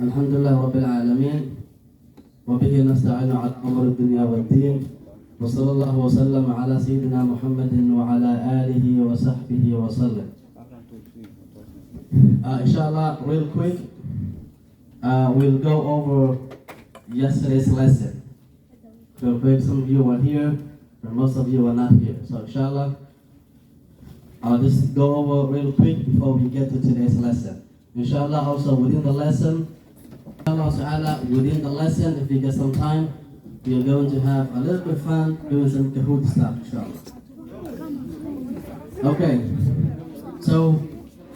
الحمد لله رب العالمين وبه نستعين على أمر الدنيا والدين وصلى الله وسلم على سيدنا محمد وعلى آله وصحبه وسلم. Inshallah, real quick, we'll go over yesterday's lesson. Real quick, some of you were here, but most of you were not here. So inshallah, I'll just go over real quick before we get to today's lesson. Inshallah, also within the lesson, if you get some time, we are going to have a little bit of fun doing some Kahoot stuff, inshallah. Okay, so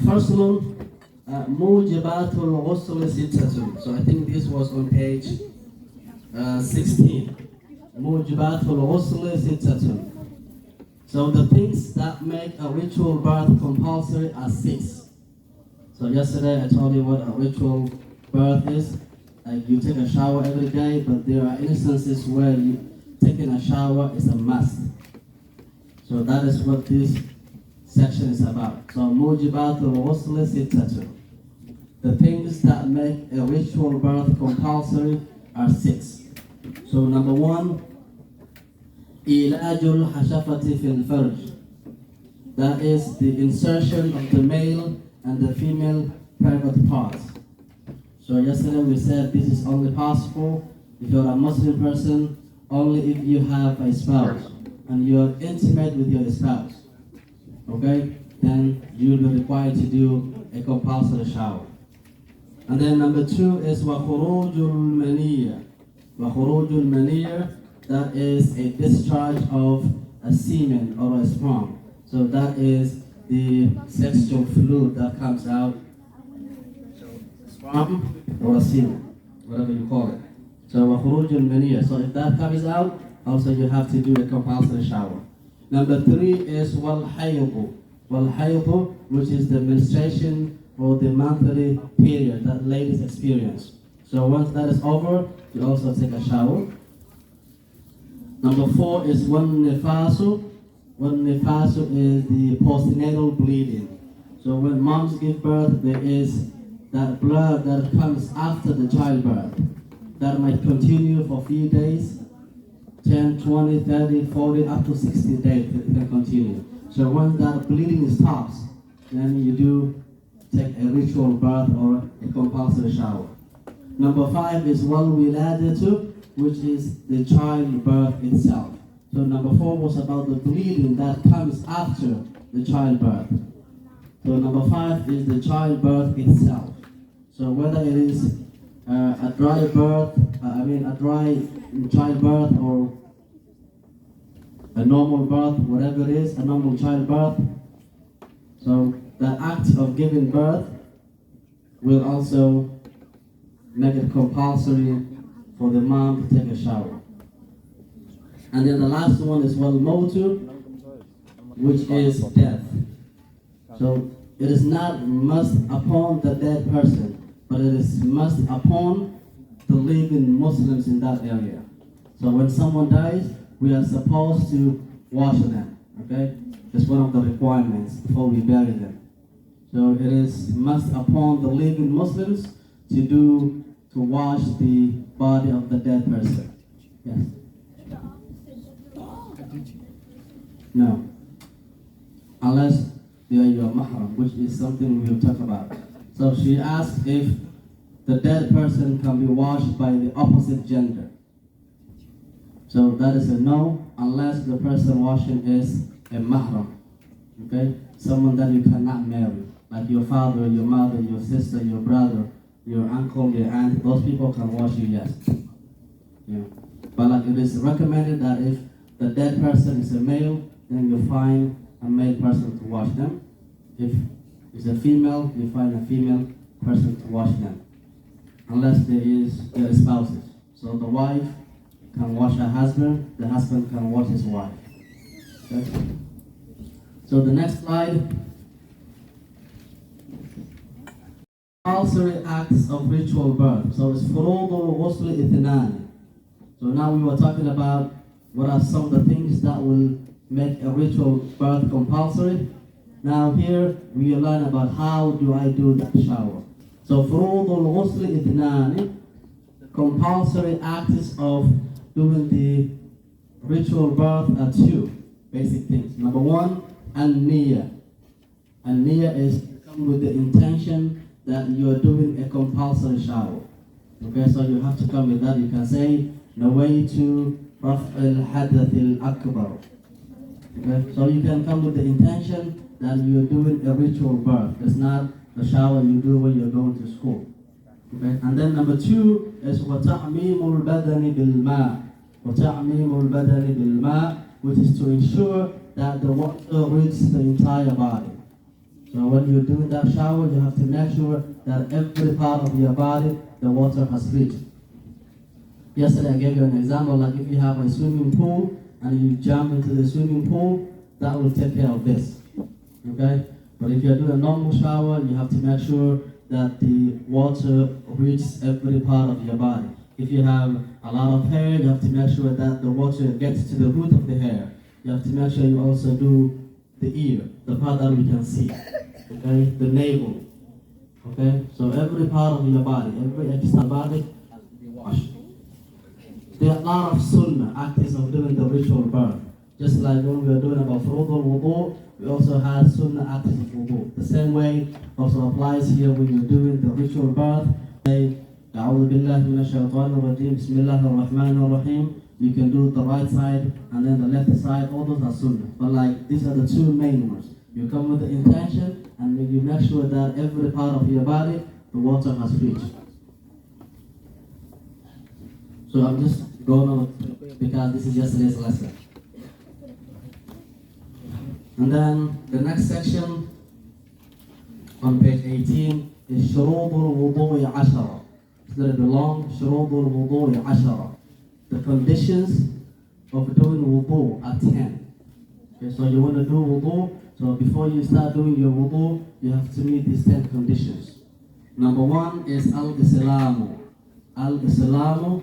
first one, Mujibatul Ghusl Sittatun. So I think this was on page 16. Mujibatul Ghusl Sittatun. So the things that make a ritual bath compulsory are 6. So yesterday I told you what a ritual bath is. Like you take a shower every day, but there are instances where taking a shower is a must. So that is what this section is about. So Mujibatul Ghusl Sittatun. The things that make a ritual bath compulsory are 6. So number 1, Ilajul Hashafati fil Farj. That is the insertion of the male and the female private parts. So yesterday we said this is only possible if you're a Muslim person, only if you have a spouse and you're intimate with your spouse. Okay? Then you'll be required to do a compulsory shower. And then number 2 is وَخُرُوجُ الْمَنِيَّةِ. وَخُرُوجُ الْمَنِيَّةِ, that is a discharge of a semen or a sperm. So that is the sexual fluid that comes out, sperm or a semen, whatever you call it. So وَخُرُوجُ الْمَنِيَّةِ. So if that comes out, also you have to do a compulsory shower. Number 3 is وَالْحَيْضُ. وَالْحَيْضُ, which is the menstruation or the monthly period that ladies experience. So once that is over, you also take a shower. Number 4 is وَالنِّفَاسُ. وَالنِّفَاسُ is the postnatal bleeding. So when moms give birth, there is that blood that comes after the childbirth that might continue for a few days, 10, 20, 30, 40, up to 60 days it can continue. So once that bleeding stops, then you do take a ritual bath or a compulsory shower. Number 5 is wal-wiladatu, which is the childbirth itself. So number 4 was about the bleeding that comes after the childbirth. So number 5 is the childbirth itself. So whether it is a dry birth, a dry childbirth or a normal birth, whatever it is, a normal childbirth. So the act of giving birth will also make it compulsory for the mom to take a shower. And then the last one is wal-mautu, which is death. So it is not must upon the dead person, but it is must upon the living Muslims in that area. So when someone dies, we are supposed to wash them, okay? It's one of the requirements before we bury them. So it is must upon the living Muslims to wash the body of the dead person. Yes? No. Unless they are your mahram, which is something we will talk about. So she asked if the dead person can be washed by the opposite gender. So that is a no, unless the person washing is a mahram. Okay? Someone that you cannot marry. Like your father, your mother, your sister, your brother, your uncle, your aunt, those people can wash you, yes. Yeah. But like it is recommended that if the dead person is a male, then you find a male person to wash them. If it's a female, you find a female person to wash them. Unless there are spouses. So the wife can wash her husband, the husband can wash his wife. Okay? So the next slide. Compulsory acts of ritual birth. So it's furudul ghusl ithnan. So now we were talking about what are some of the things that will make a ritual birth compulsory. Now here we learn about how do I do that shower. So فروض الغسل اثنان, the compulsory acts of doing the ritual bath are two basic things. Number one, an-niyya. An-niyya is to come with the intention that you are doing a compulsory shower. Okay, so you have to come with that. You can say nawaitu raf' al-hadath al-akbar. Okay, so you can come with the intention that you are doing a ritual bath. It's not the shower you do when you're going to school. Okay, and then number two is وَتَعْمِيمُ الْبَدَنِ بِالْمَاءِ. وَتَعْمِيمُ الْبَدَنِ بِالْمَاءِ, which is to ensure that the water reaches the entire body. So when you're doing that shower, you have to make sure that every part of your body, the water has reached. Yesterday I gave you an example, like if you have a swimming pool and you jump into the swimming pool, that will take care of this. Okay? But if you're doing a normal shower, you have to make sure that the water reaches every part of your body. If you have a lot of hair, you have to make sure that the water gets to the root of the hair. You have to make sure you also do the ear, the part that we can see. Okay? The navel. Okay? So every part of your body, every extra body has to be washed. There are a lot of sunnah, acts of doing the ritual bath. Just like when we were doing about furudul wudu, we also had sunnah acts of wudu. The same way also applies here when you're doing the ritual bath. أعوذ بالله من الشيطان الرجيم بسم الله الرحمن الرحيم. You can do the right side and then the left side, all those are sunnah. But like these are the two main ones. You come with the intention and then you make sure that every part of your body, the water has reached. So I'm just going on because this is yesterday's lesson. And then the next section on page 18 is شروط الوضوء 10. It's going to be long. شروط الوضوء 10. The conditions of doing wudu are 10. Okay, so you want to do wudu. So before you start doing your wudu, you have to meet these 10 conditions. Number one is al-islamu. Al-islamu.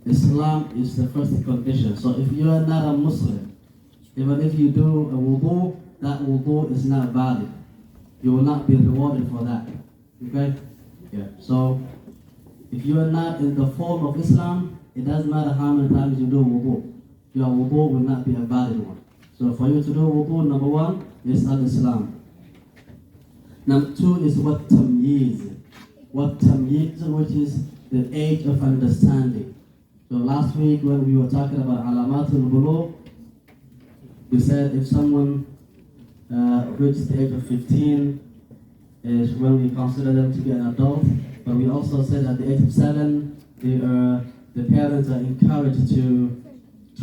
Islam is the first condition. So if you are not a Muslim, even if you do a wudu, that wudu is not valid. You will not be rewarded for that. Okay? Yeah. So if you are not in the form of Islam, it doesn't matter how many times you do wudu. Your wudu will not be a valid one. So for you to do wudu, number one is al-Islam. Number two is what tamyiz. What tamyiz, which is the age of understanding. So last week when we were talking about alamatul bulugh, we said if someone reaches the age of 15 is when we consider them to be an adult. But we also said at the age of 7, the parents are encouraged to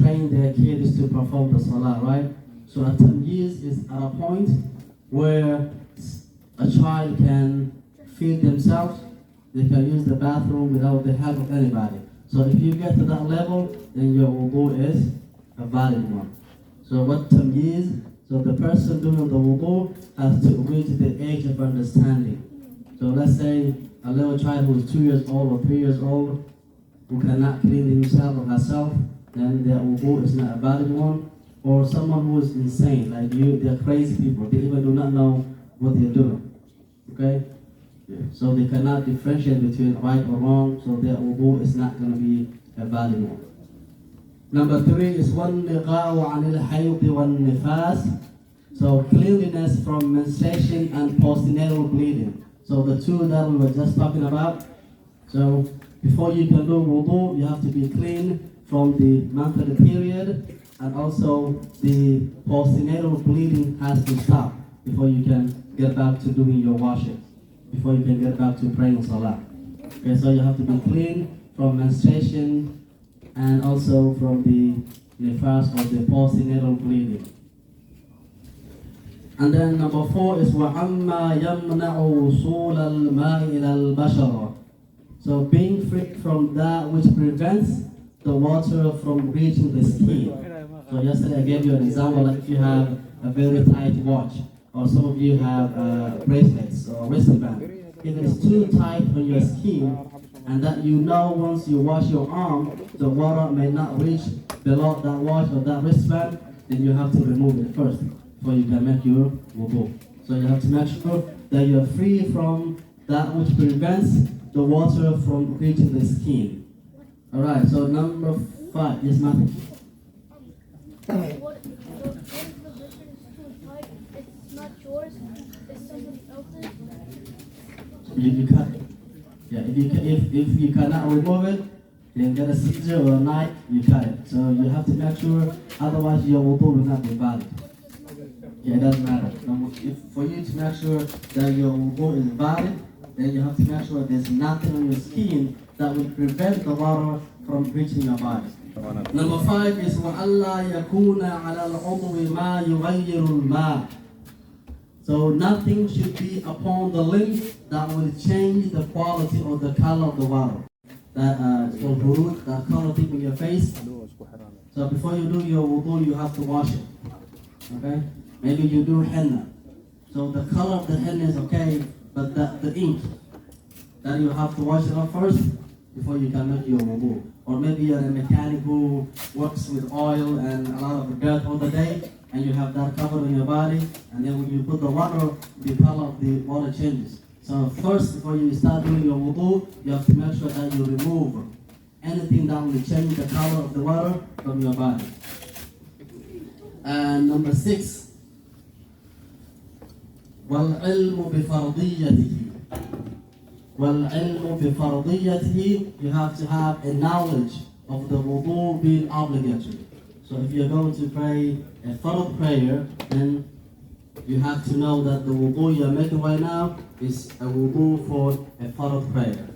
train their kids to perform the salah, right? So at 10 years is at a point where a child can feed themselves, they can use the bathroom without the help of anybody. So if you get to that level, then your wudu is a valid one. So what tamyiz? So the person doing the wudu has to reach the age of understanding. So let's say a little child who is 2 years old or 3 years old, who cannot clean himself or herself, then their wudu is not a valid one. Or someone who is insane, like you, they're crazy people. They even do not know what they're doing. Okay? Yeah. So they cannot differentiate between right or wrong, so their wudu is not going to be a valid one. Number 3 is وَالنِّقَاءُ عَنِ الْحَيْضِ وَالنِّفَاسِ. So cleanliness from menstruation and postnatal bleeding. So the two that we were just talking about. So before you can do wudu, you have to be clean from the monthly period, and also the postnatal bleeding has to stop before you can get back to doing your washing, before you can get back to praying salah. Okay, so you have to be clean from menstruation and also from the nifas or the postnatal bleeding. And then number 4 is وَعَمَّا يَمْنَعُ وُصُولَ الْمَاءِ إِلَى الْبَشَرَةِ. So being free from that which prevents the water from reaching the skin. So yesterday I gave you an example, like if you have a very tight watch, or some of you have bracelets or wristband. If it's too tight on your skin, and that you know once you wash your arm, the water may not reach below that watch or that wristband, then you have to remove it first before you can make your wudu. So you have to make sure that you're free from that which prevents the water from reaching the skin. Alright, so number 5, yes, Matthew. What if the difference too tight? It's not yours, it's someone else's. You cut it. Yeah, if you cannot remove it, then get a scissor or a knife, you cut it. So you have to make sure, otherwise your wudu will not be valid. Yeah, it doesn't matter. For you to make sure that your wudu is valid, then you have to make sure there's nothing on your skin that will prevent the water from reaching your body. Number 5 is وَأَلَّا يَكُونَ عَلَى الْعُضْوِ مَا يُغَيِّرُ الْمَاءِ. So nothing should be upon the limb that will change the quality or the color of the water. That for hurut, that color thing in your face. So before you do your wudu, you have to wash it. Okay? Maybe you do henna. So the color of the henna is okay, but the ink, that you have to wash it off first before you can make your wudu. Or maybe you're a mechanic who works with oil and a lot of dirt all the day, and you have that covered on your body, and then when you put the water, the color of the water changes. So first, before you start doing your wudu, you have to make sure that you remove anything that will change the color of the water from your body. And number 6, وَالْعِلْمُ بِفَرْضِيَّتِهِ. وَالْعِلْمُ بِفَرْضِيَّتِهِ. You have to have a knowledge of the wudu being obligatory. So if you're going to pray a fard prayer, then you have to know that the wudu you're making right now is a wudu for a fard prayer.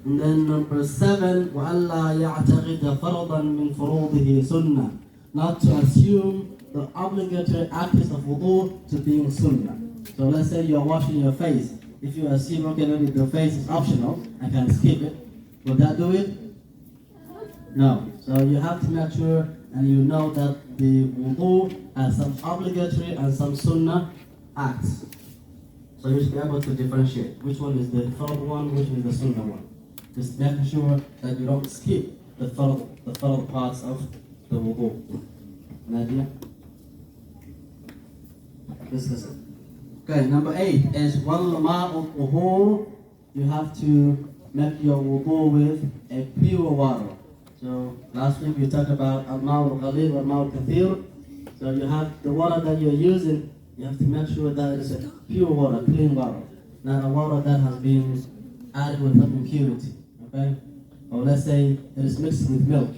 And then number 7, وَأَلَّا يَعْتَقِدَ فَرْضًا مِنْ فُرُوضِهِ sunnah. Not to assume the obligatory acts of wudu to being sunnah. So let's say you're washing your face. If you assume, okay, maybe the face is optional, I can skip it. Will that do it? No. So you have to make sure and you know that the wudu has some obligatory and some sunnah acts. So you should be able to differentiate which one is the fard one, which is the sunnah one. Just making sure that you don't skip the fard parts of the wudu. Najaa? Listen. Okay, number 8 is وَالْمَاءُ الطُّهُورُ. You have to make your wudu with a pure water. So last week we talked about al-ma'u al-qalil wa al-ma'u al-kathir. So you have the water that you're using, you have to make sure that it is a pure water, clean water, not a water that has been added with some impurity. Okay? Or let's say it is mixed with milk.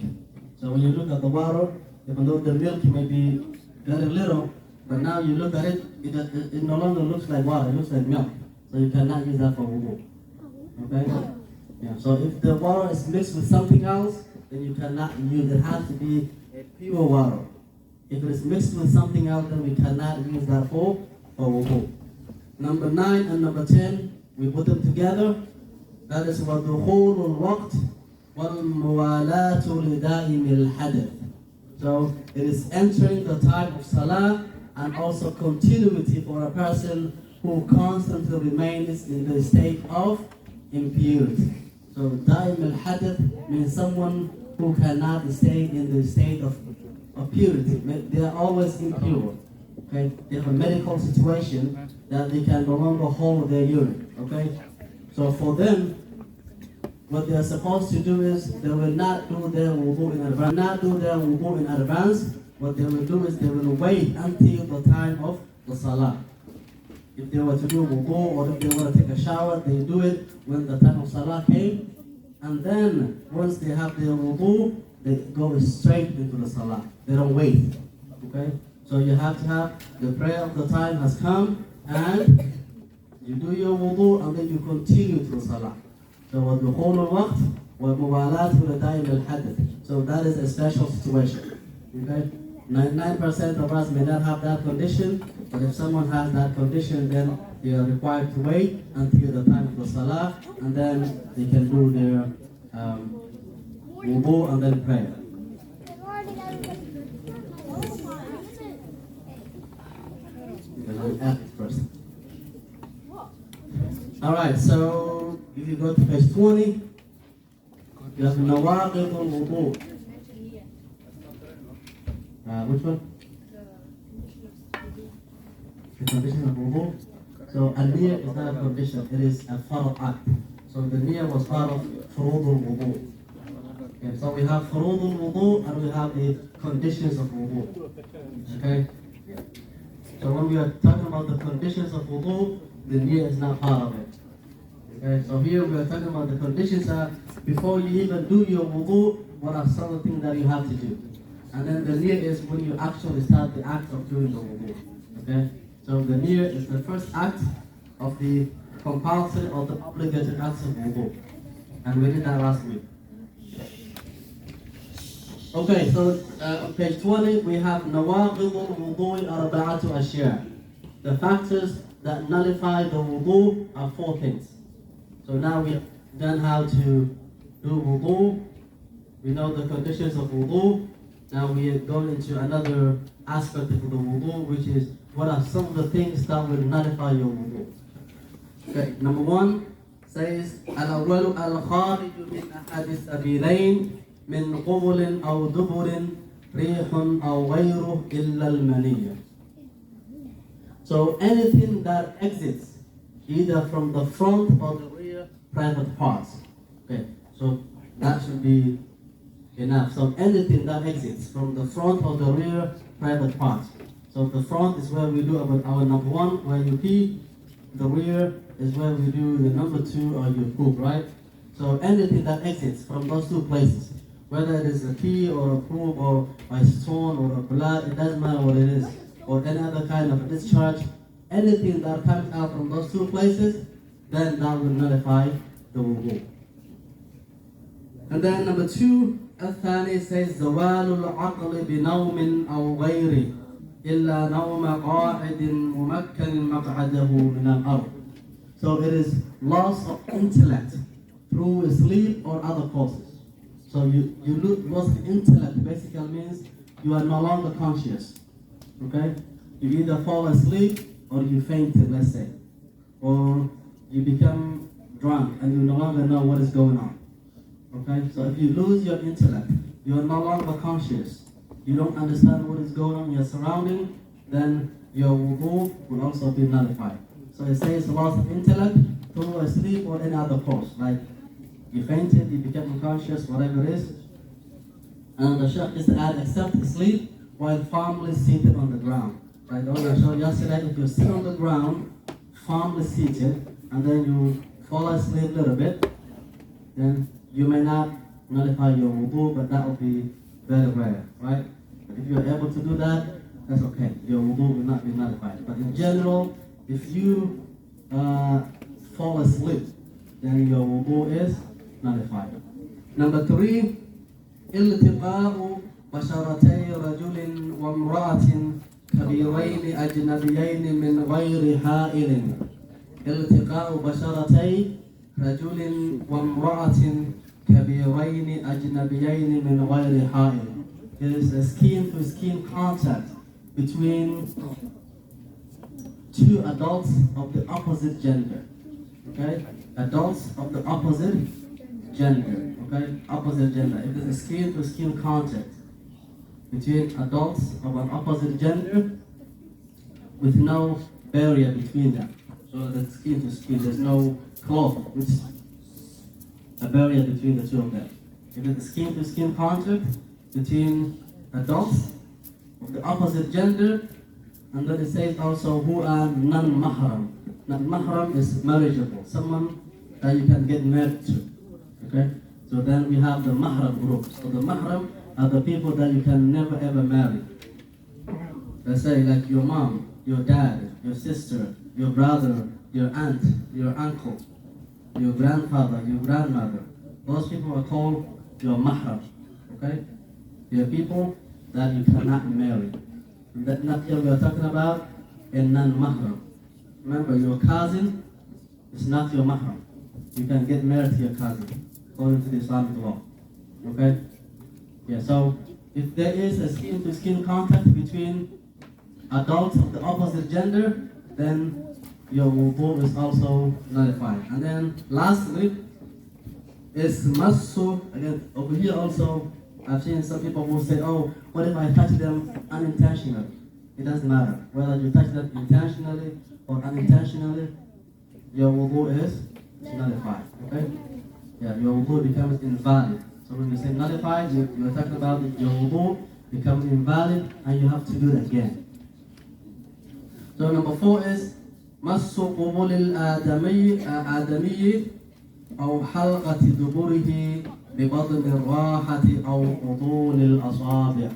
So when you look at the water, even though the milk may be very little, but now you look at it, it no longer looks like water, it looks like milk. So you cannot use that for wudu. Okay? Yeah. So if the water is mixed with something else, then you cannot use it. It has to be a pure water. If it is mixed with something else, then we cannot use that for wudu. Number 9 and number 10, we put them together. That is وَدُخُولُ الْوَقْتِ وَالْمُوَالَاةُ لِدَائِمِ الْحَدَثِ. So it is entering the time of salah and also continuity for a person who constantly remains in the state of impurity. So da'im al-hadath means someone who cannot stay in the state of purity. They are always impure. Okay? They have a medical situation that they can no longer hold their urine. Okay? So for them, what they are supposed to do is they will not do their wudu in advance. What they will do is they will wait until the time of the salah. If they were to do wudu or if they want to take a shower, they do it when the time of salah came. And then once they have their wudu, they go straight into the salah. They don't wait. Okay? So you have to have the prayer of the time has come and you do your wudu and then you continue to the salah. So وَدُخُولُ الْوَقْتِ وَمُوَالَاةُ لِدَائِمِ الْحَدَثِ. So that is a special situation. Okay? 99% of us may not have that condition, but if someone has that condition, then they are required to wait until the time of the salah, and then they can do their wudu and then prayer. You can add it first. Alright, so if you go to page 20, you have nawaqid al-wudu. Which one? The condition of wudu? So a niyyah is not a condition, it is a fard act. So the niyyah was part of furudul wudu. Okay, so we have furudul wudu and we have the conditions of wudu. Okay? So when we are talking about the conditions of wudu, the niyyah is not part of it. Okay, so here we are talking about the conditions that before you even do your wudu, what are some of the things that you have to do? And then the niyyah is when you actually start the act of doing the wudu. Okay? So the niyyah is the first act of the compulsory or the obligatory acts of wudu. And we did that last week. Okay, so on page 20 we have nawaqidul wudu'i arba'atu ashya. The factors that nullify the wudu are 4 things. So now we've done how to do wudu. We know the conditions of wudu. Now we are going into another aspect of the wudu, which is what are some of the things that will nullify your wudu. Okay, number 1 says al-awwalu al-khariju min ahadi sabilayn min qubulin aw duburin rihun aw ghayruh illa al-maniyya. So anything that exits either from the front or the rear private parts. Okay, so that should be enough. So anything that exits from the front or the rear private parts. So the front is where we do our number 1, where you pee. The rear is where we do the number 2, or you poop, right? So anything that exits from those 2 places, whether it is a pee or a poop or a stone or a blood, it doesn't matter what it is, or any other kind of discharge, anything that comes out from those 2 places, then that will nullify the wudu. And then number 2, الثاني says زوال العقل بنوم أو غيره إلا نوم قاعد ممكن مقعده من الأرض. So it is loss of intellect through sleep or other causes. So you loss of intellect basically means you are no longer conscious. Okay? You either fall asleep or you fainted, let's say. Or you become drunk and you no longer know what is going on. Okay? So if you lose your intellect, you are no longer conscious, you don't understand what is going on in your surrounding, then your wudu will also be nullified. So it says loss of intellect through a sleep or any other cause, like you fainted, you became unconscious, whatever it is. And the Shaykh is to add except sleep while firmly seated on the ground. Right? The one I showed yesterday, if you sit on the ground, firmly seated, and then you fall asleep a little bit, then you may not nullify your wudu, but that will be very rare, right? But if you are able to do that, that's okay. Your wudu will not be nullified. But in general, if you fall asleep, then your wudu is nullified. Number 3, التقاء بشرتي رجل وامرأة كبيرين أجنبيين من غير حائل. التقاء بشرتي رجل وامرأة كبيرين أجنبيين من غير حائل. It is a skin-to-skin contact between 2 adults of the opposite gender. Okay? Adults of the opposite gender. Okay? Opposite gender. It is a skin-to-skin contact between adults of an opposite gender with no barrier between them. So that's skin to skin. There's no cloth, which is a barrier between the 2 of them. It is a skin to skin contact between adults of the opposite gender, and then it says also who are non-mahram. Non-mahram is marriageable, someone that you can get married to. Okay? So then we have the mahram group. So the mahram are the people that you can never ever marry. Let's say like your mom, your dad, your sister, your brother, your aunt, your uncle, your grandfather, your grandmother. Those people are called your mahram. Okay? They are people that you cannot marry. That not here we are talking about a non-mahram. Remember, your cousin is not your mahram. You can get married to your cousin according to the Islamic law. Okay? Yeah, so if there is a skin-to-skin contact between adults of the opposite gender, then your wudu is also nullified. And then lastly is masu. Again, over here also I've seen some people who say, oh, what if I touch them unintentionally? it doesn't matter. Whether you touch that intentionally or unintentionally, your wudu is nullified. Okay? Yeah, your wudu becomes invalid. So when you say nullified, you're talking about that your wudu becomes invalid and you have to do it again. So number 4 is مس قبول الآدمي أو حلقة دبره ببطن الراحة أو قطون الأصابع.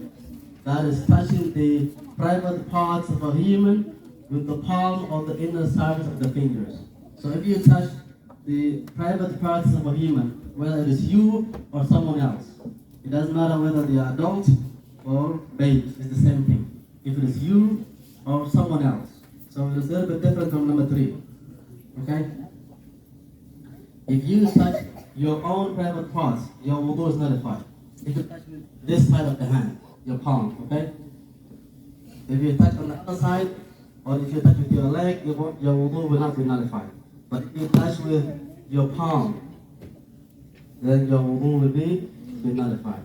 That is touching the private parts of a human with the palm of the inner surface of the fingers. So if you touch the private parts of a human, whether it is you or someone else, it doesn't matter whether they are adult or baby, it's the same thing. If it is you or someone else. So it's a little bit different from number 3. Okay? If you touch your own private parts, your wudu is nullified. If you touch this side of the hand, your palm, okay? If you touch on the other side, or if you touch with your leg, your wudu will not be nullified. But if you touch with your palm, then your wudu will be nullified.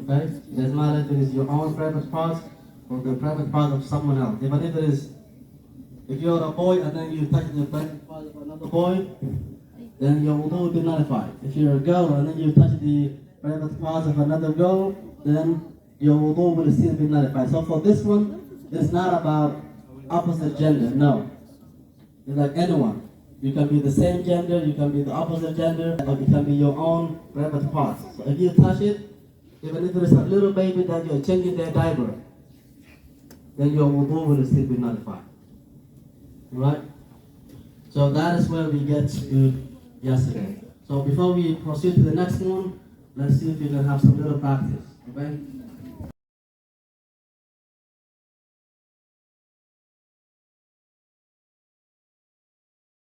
Okay? It doesn't matter if it is your own private parts or the private part of someone else. Even if it is, if you're a boy and then you touch the private part of another boy, then your wudu will be nullified. If you're a girl and then you touch the private parts of another girl, then your wudu will still be nullified. So for this one, it's not about opposite gender, no. It's like anyone. You can be the same gender, you can be the opposite gender, or it can be your own private parts. So if you touch it, even if it is a little baby that you're changing their diaper, then your wudu will still be nullified. Right? So that is where we get to yesterday. So before we proceed to the next one, let's see if we can have some little practice. Okay?